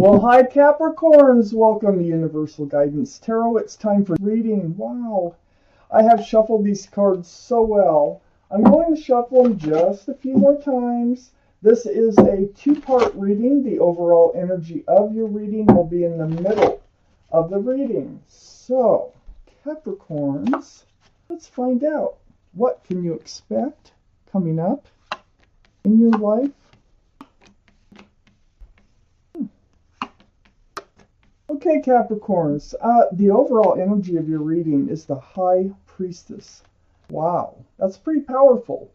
Well, hi Capricorns, welcome to Universal Guidance Tarot. It's time for reading. Wow, I have shuffled these cards so well. I'm going to shuffle them just a few more times. This is a two-part reading. The overall energy of your reading will be in the middle of the reading. So, Capricorns, let's find out. What can you expect coming up in your life? Okay, Capricorns, the overall energy of your reading is the High Priestess. Wow, that's pretty powerful.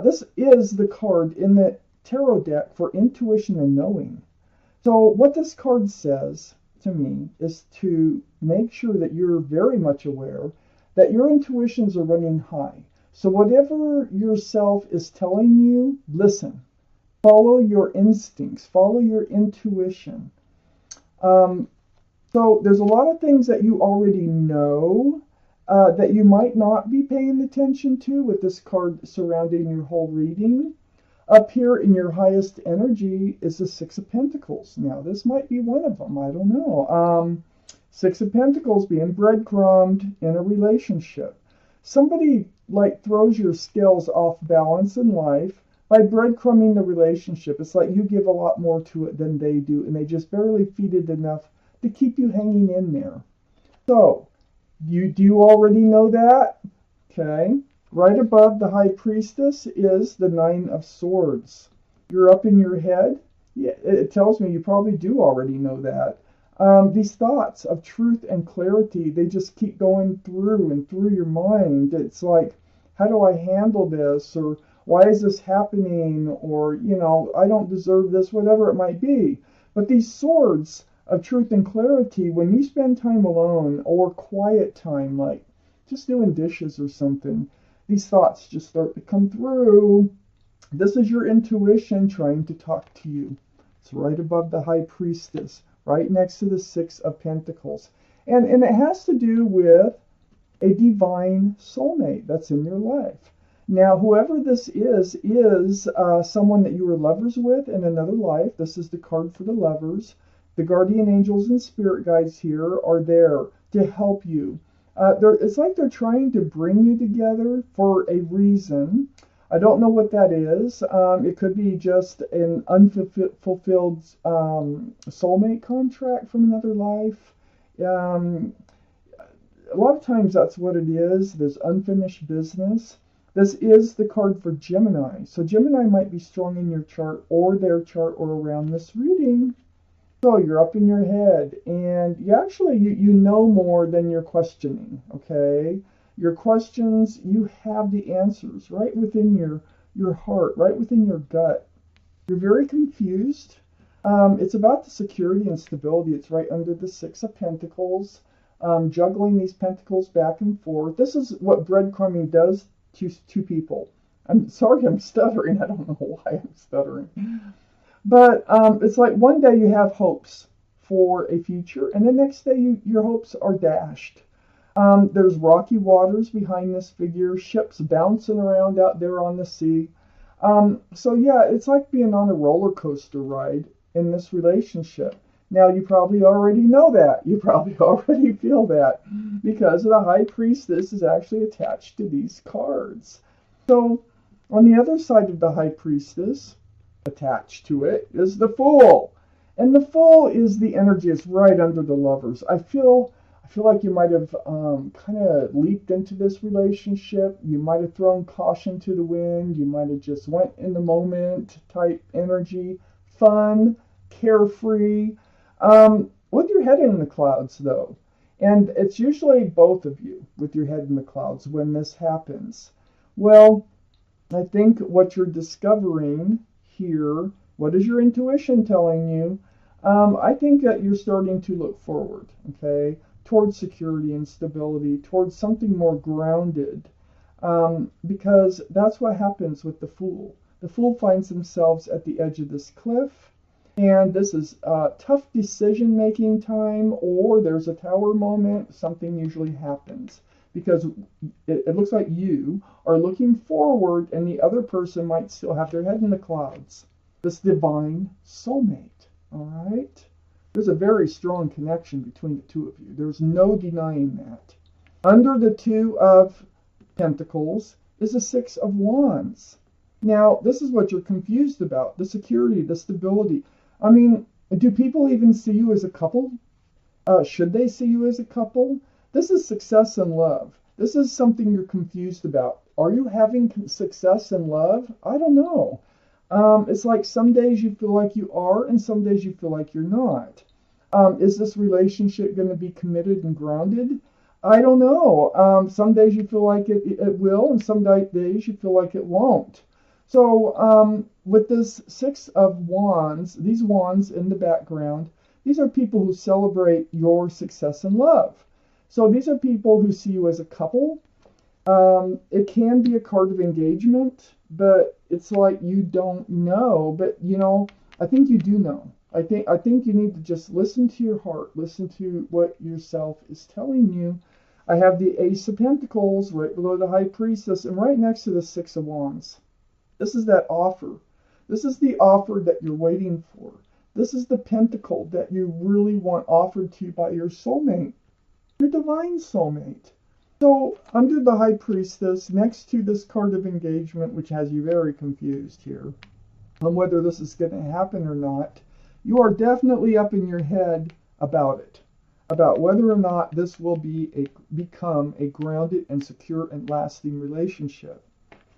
This is the card in the tarot deck for intuition and knowing. So what this card says to me is to make sure that you're very much aware that your intuitions are running high. So whatever yourself is telling you, listen. Follow your instincts. Follow your intuition. So there's a lot of things that you already know that you might not be paying attention to with this card surrounding your whole reading. Up here in your highest energy is the Six of Pentacles. Now, this might be one of them. I don't know. Six of Pentacles being breadcrumbed in a relationship. Somebody like throws your scales off balance in life by breadcrumbing the relationship. It's like you give a lot more to it than they do, and they just barely feed it enough to keep you hanging in there. So, do you already know that? Okay. Right above the High Priestess is the Nine of Swords. You're up in your head? Yeah, it tells me you probably do already know that. These thoughts of truth and clarity, they just keep going through and through your mind. It's like, how do I handle this? Or why is this happening? Or, I don't deserve this, whatever it might be. But these swords of truth and clarity, when you spend time alone or quiet time, like just doing dishes or something, these thoughts just start to come through. This is your intuition trying to talk to you. It's right above the High Priestess, right next to the Six of Pentacles. And it has to do with a divine soulmate that's in your life. Now, whoever this is someone that you were lovers with in another life. This is the card for the lovers. The guardian angels and spirit guides here are there to help you. It's like they're trying to bring you together for a reason. I don't know what that is. It could be just an unfulfilled soulmate contract from another life. A lot of times that's what it is. There's unfinished business. This is the card for Gemini. So Gemini might be strong in your chart or their chart or around this reading. So you're up in your head, and you know more than you're questioning, okay? Your questions, you have the answers right within your heart, right within your gut. You're very confused. It's about the security and stability. It's right under the Six of Pentacles, juggling these pentacles back and forth. This is what breadcrumbing does to people. I'm sorry I'm stuttering. I don't know why I'm stuttering. But it's like one day you have hopes for a future, and the next day your hopes are dashed. There's rocky waters behind this figure, ships bouncing around out there on the sea. So yeah, it's like being on a roller coaster ride in this relationship. Now, you probably already know that. You probably already feel that because the High Priestess is actually attached to these cards. So on the other side of the High Priestess, attached to it, is the Fool. And the Fool is the energy. It's right under the Lovers. I feel like you might have kind of leaped into this relationship. You might have thrown caution to the wind. You might have just went in the moment type energy. Fun, carefree, with your head in the clouds, though. And it's usually both of you with your head in the clouds when this happens. Well, I think what you're discovering here, what is your intuition telling you? I think that you're starting to look forward, okay, towards security and stability, towards something more grounded, because that's what happens with the Fool. The Fool finds themselves at the edge of this cliff, and this is tough decision-making time, or there's a tower moment. Something usually happens because it looks like you are looking forward and the other person might still have their head in the clouds. This divine soulmate, all right? There's a very strong connection between the two of you. There's no denying that. Under the Two of Pentacles is the Six of Wands. Now, this is what you're confused about, the security, the stability. I mean, do people even see you as a couple? Should they see you as a couple? This is success in love. This is something you're confused about. Are you having success in love? I don't know. It's like some days you feel like you are, and some days you feel like you're not. Is this relationship going to be committed and grounded? I don't know. Some days you feel like it will, and some days you feel like it won't. So with this Six of Wands, these wands in the background, these are people who celebrate your success in love. So these are people who see you as a couple. It can be a card of engagement, but it's like you don't know. But you know, I think you do know. I think you need to just listen to your heart, listen to what yourself is telling you. I have the Ace of Pentacles right below the High Priestess and right next to the Six of Wands. This is that offer. This is the offer that you're waiting for. This is the pentacle that you really want offered to you by your soulmate, your divine soulmate. So under the High Priestess, next to this card of engagement, which has you very confused here on whether this is going to happen or not, you are definitely up in your head about it, about whether or not this will become a grounded and secure and lasting relationship.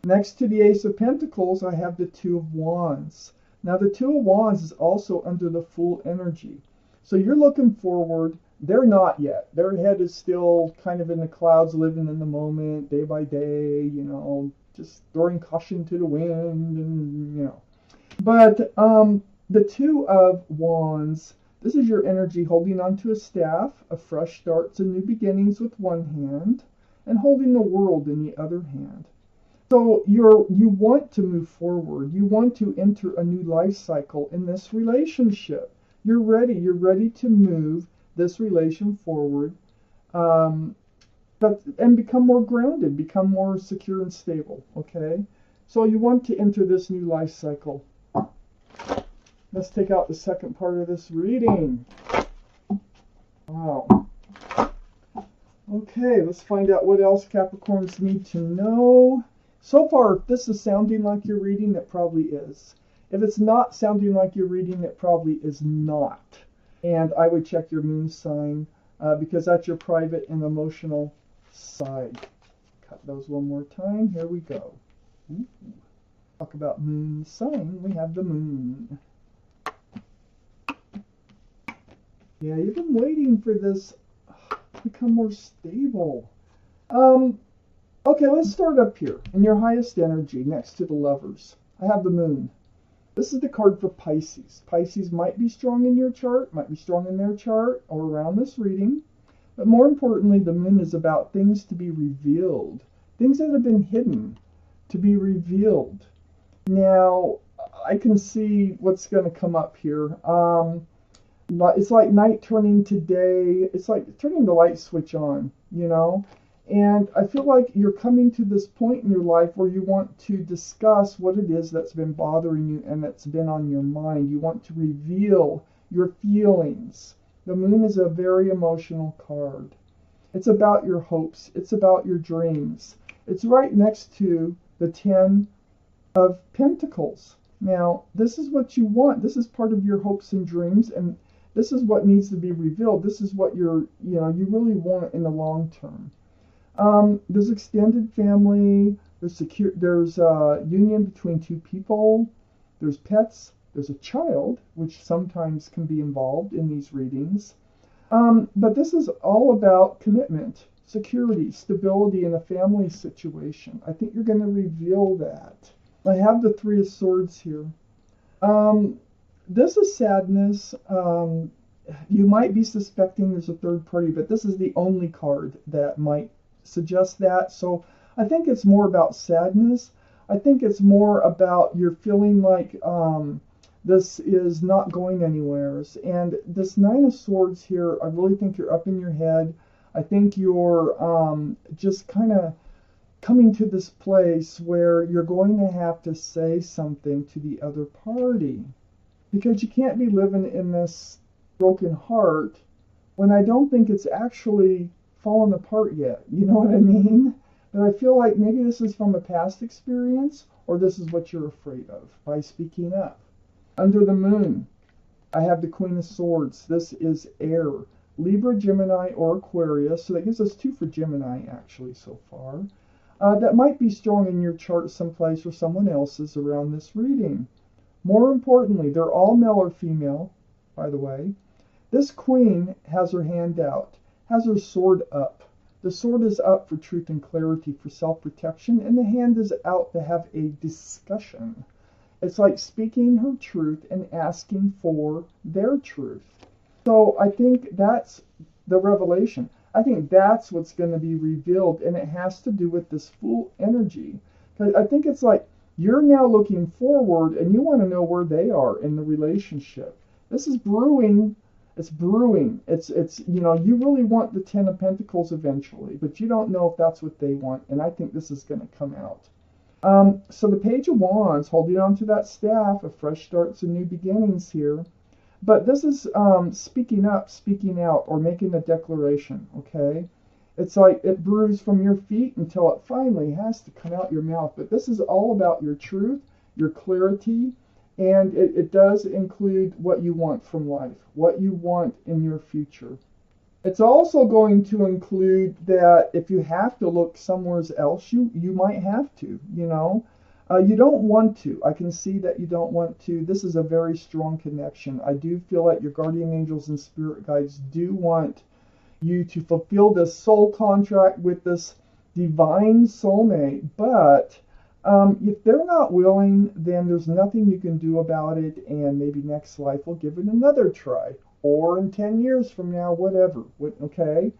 Next to the Ace of Pentacles, I have the Two of Wands. Now, the Two of Wands is also under the Fool energy. So you're looking forward. They're not yet. Their head is still kind of in the clouds, living in the moment, day by day, you know, just throwing caution to the wind, and, you know. But the Two of Wands, this is your energy holding onto a staff, a fresh starts and new beginnings with one hand, and holding the world in the other hand. So you want to move forward. You want to enter a new life cycle in this relationship. You're ready to move this relation forward, and become more grounded, become more secure and stable. Okay, so you want to enter this new life cycle. Let's take out the second part of this reading. Wow. Okay, let's find out what else Capricorns need to know. So far, if this is sounding like you're reading, it probably is. If it's not sounding like you're reading, it probably is not. And I would check your moon sign because that's your private and emotional side. Cut those one more time. Here we go. Ooh. Talk about moon sign. We have the moon. Yeah, you've been waiting for this to become more stable. Okay, let's start up here. In your highest energy, next to the Lovers, I have the Moon. This is the card for Pisces. Pisces might be strong in your chart, might be strong in their chart, or around this reading. But more importantly, the Moon is about things to be revealed. Things that have been hidden to be revealed. Now, I can see what's going to come up here. It's like night turning to day. It's like turning the light switch on, you know? And I feel like you're coming to this point in your life where you want to discuss what it is that's been bothering you and that's been on your mind. You want to reveal your feelings. The Moon is a very emotional card. It's about your hopes. It's about your dreams. It's right next to the Ten of Pentacles. Now, this is what you want. This is part of your hopes and dreams, and this is what needs to be revealed. This is what you really want in the long term. There's extended family, there's union between two people, there's pets, there's a child, which sometimes can be involved in these readings. But this is all about commitment, security, stability in a family situation. I think you're going to reveal that. I have the Three of Swords here. This is sadness. You might be suspecting there's a third party, but this is the only card that might suggest that. So I think it's more about sadness. I think it's more about you're feeling like this is not going anywhere. And this Nine of Swords here, I really think you're up in your head. I think you're just kind of coming to this place where you're going to have to say something to the other party, because you can't be living in this broken heart when I don't think it's actually fallen apart yet. You know what I mean? But I feel like maybe this is from a past experience, or this is what you're afraid of by speaking up. Under the moon, I have the Queen of Swords. This is air. Libra, Gemini, or Aquarius. So that gives us 2 for Gemini, actually, so far. That might be strong in your chart someplace or someone else's around this reading. More importantly, they're all male or female, by the way. This queen has her hand out, has her sword up. The sword is up for truth and clarity, for self-protection, and the hand is out to have a discussion. It's like speaking her truth and asking for their truth. So I think that's the revelation. I think that's what's going to be revealed, and it has to do with this Fool energy. I think it's like you're now looking forward, and you want to know where they are in the relationship. This is brewing. It's brewing. It's you know, you really want the 10 of Pentacles eventually, but you don't know if that's what they want, and I think this is going to come out. So the Page of Wands, holding on to that staff of fresh starts and new beginnings here. But this is speaking up, speaking out, or making a declaration, okay? It's like it brews from your feet until it finally has to come out your mouth. But this is all about your truth, your clarity, and it does include what you want from life, what you want in your future. It's also going to include that if you have to look somewhere else, you might have to, you know. You don't want to. I can see that you don't want to. This is a very strong connection. I do feel like your guardian angels and spirit guides do want you to fulfill this soul contract with this divine soulmate. But if they're not willing, then there's nothing you can do about it. And maybe next life we'll give it another try. Or in 10 years from now, whatever. Okay?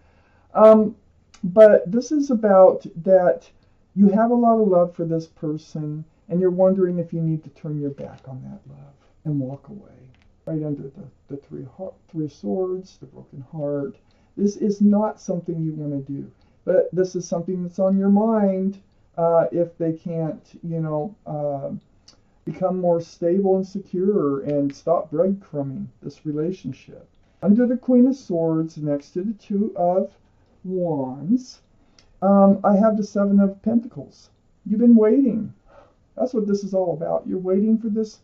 But this is about that you have a lot of love for this person, and you're wondering if you need to turn your back on that love and walk away. Right under the three of Swords, the broken heart. This is not something you want to do. But this is something that's on your mind if they can't, you know, become more stable and secure and stop breadcrumbing this relationship. Under the Queen of Swords, next to the 2 of Wands, I have the 7 of Pentacles. You've been waiting. That's what this is all about. You're waiting for this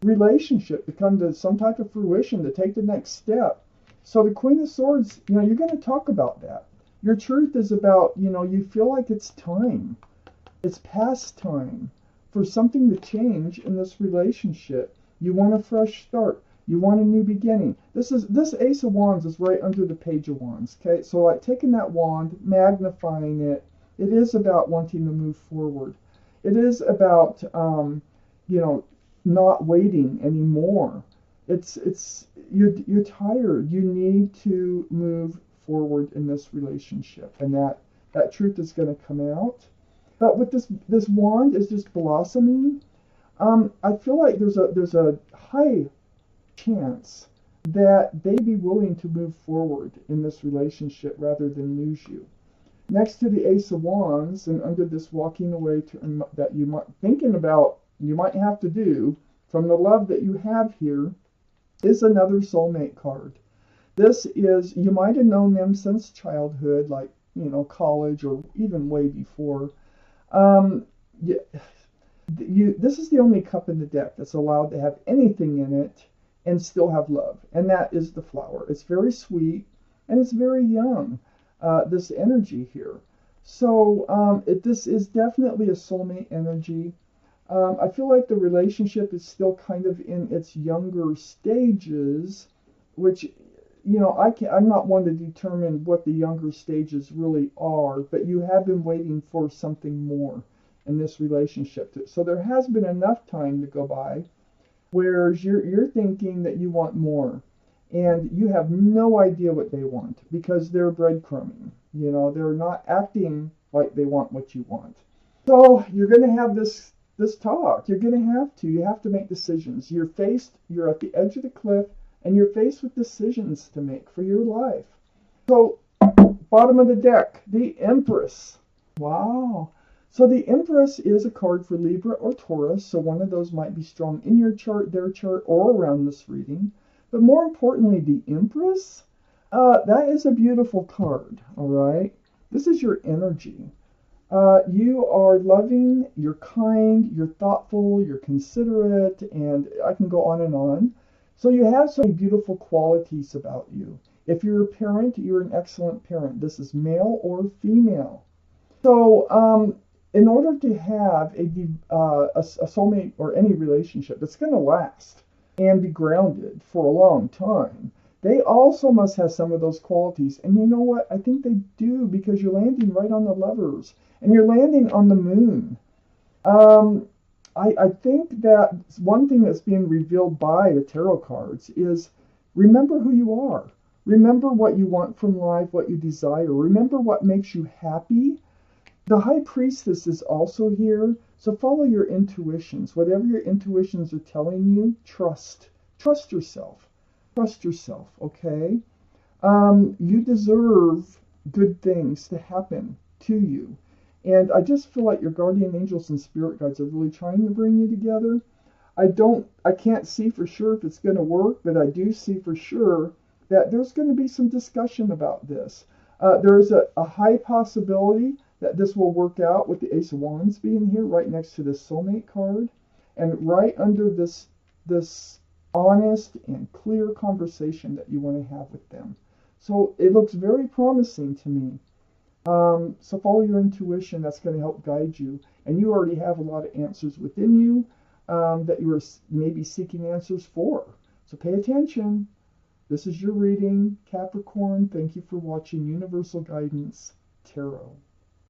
relationship to come to some type of fruition, to take the next step. So the Queen of Swords, you know, you're going to talk about that. Your truth is about, you know, you feel like it's time. It's past time for something to change in this relationship. You want a fresh start. You want a new beginning. This Ace of Wands is right under the Page of Wands. Okay, so like taking that wand, magnifying it, it is about wanting to move forward. It is about you know, not waiting anymore. You're tired. You need to move forward in this relationship, and that truth is going to come out. But with this wand is just blossoming. I feel like there's a high chance that they be willing to move forward in this relationship rather than lose you. Next to the Ace of Wands, and under this walking away that you might thinking about, you might have to do from the love that you have here, is another soulmate card. This is, you might have known them since childhood, like, you know, college or even way before. This is the only cup in the deck that's allowed to have anything in it and still have love, and that is the flower. It's very sweet and it's very young, this energy here. So this is definitely a soulmate energy. I feel like the relationship is still kind of in its younger stages, which, you know, I'm not one to determine what the younger stages really are, but you have been waiting for something more in this relationship. So there has been enough time to go by, whereas you're thinking that you want more, and you have no idea what they want because they're breadcrumbing. You know, they're not acting like they want what you want. So you're going to have this talk. You're going to have to. You have to make decisions. You're at the edge of the cliff, and you're faced with decisions to make for your life. So, bottom of the deck, the Empress. Wow. So the Empress is a card for Libra or Taurus, so one of those might be strong in your chart, their chart, or around this reading. But more importantly, the Empress, that is a beautiful card, all right? This is your energy. You are loving, you're kind, you're thoughtful, you're considerate, and I can go on and on. So you have so many beautiful qualities about you. If you're a parent, you're an excellent parent. This is male or female. So, in order to have a soulmate or any relationship that's going to last and be grounded for a long time, they also must have some of those qualities. And you know what? I think they do, because you're landing right on the Lovers and you're landing on the Moon. I think that one thing that's being revealed by the tarot cards is, remember who you are. Remember what you want from life, what you desire. Remember what makes you happy. The High Priestess is also here, so follow your intuitions. Whatever your intuitions are telling you, trust. Trust yourself. Trust yourself, okay? You deserve good things to happen to you. And I just feel like your guardian angels and spirit guides are really trying to bring you together. I can't see for sure if it's going to work, but I do see for sure that there's going to be some discussion about this. There's a high possibility that this will work out with the Ace of Wands being here right next to the Soulmate card, and right under this honest and clear conversation that you want to have with them. So it looks very promising to me. So follow your intuition. That's going to help guide you. And you already have a lot of answers within you that you are maybe seeking answers for. So pay attention. This is your reading, Capricorn. Thank you for watching Universal Guidance Tarot.